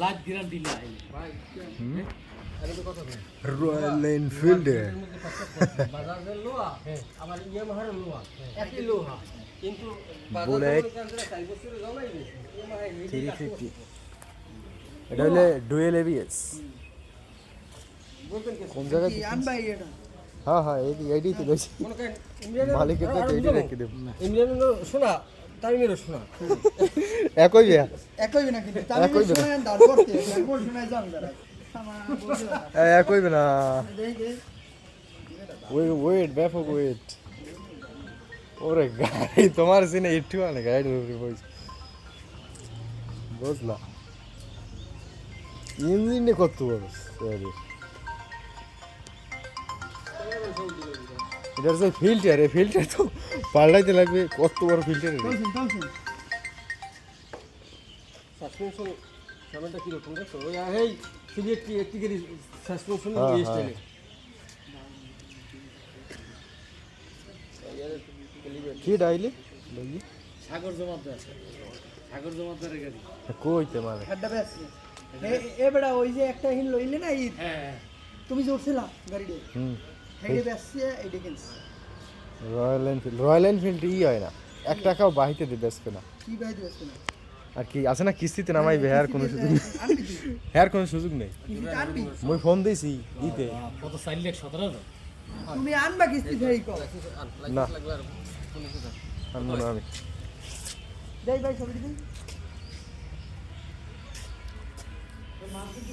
Live guarantee লাই ভাই আরে তো কথা বল রয়্যাল এনফিল্ড বাজাজের লোহা আবার ইয়ামাহার লোহা একই লোহা কিন্তু বুলেট বাজাজের 4 বছরের জমাই গেছে ইয়ামাহা 350 এটা হলে ডুয়েল এবিএস বলতেন কি কোন জায়গা আনবাই এটা হ্যাঁ হ্যাঁ এইটাই তো বেশি কোন কান ইন্ডিয়ান মালিকের তো এইটাই রেখে দেব ইন্ডিয়ান শোনা তামিমেরও শোনা একই ভাইয়া একই না কিন্তু একই তামিল না। শুনে দাঁড় করতে তারপর শুনে যান দাঁড়া একই না দেখ দেখ ওয়েট ব্যাপক ওয়েট ওরে গাড়ি তোমার সিনে একটু মানে গাড়ির উপরে বইছে বুঝলা ইঞ্জিনে কত বড় সরি এটার যে ফিল্টার এই ফিল্টার তো পাল্টাইতে লাগবে কত বড় ফিল্টার চলছেন চলছেন সাসপেনশন সামনেটা কি রকম দেখছো ওই এই সিভিএট একটিকের সাসপেনশন হ্যাঁ, এই হ্যাঁ। স্টাইলে কি ডাইলি সাগর জমাদ্দার সাগর জমাদ্দারের গাড়ি কইতে মানে হেডটা বেশ এ বেটা ওই যে একটা হিল লইলে না ঈদ হ্যাঁ তুমি যে উঠছিলা গাড়িতে হুম হেডে বেসছে এইটা কিনছে রয়্যাল এনফিল্ড ই হয় না 1 টাকাও বাহিতে দিয়ে বেচবে না কি বাইতে বেসছে না আর কি আছে না কিস্তিতে নামাইবে হ্যার কোনো সুযোগ নেই আনবি তুই হ্যার কোনো সুযোগ নেই কিস্তিতে আনবি মই ফোন দিয়েছি দিতে কত 4 লাখ 17 তুমি আনবা কিস্তি ফেরি কর না আনবো না আমি দেই ভাই ছবি দিন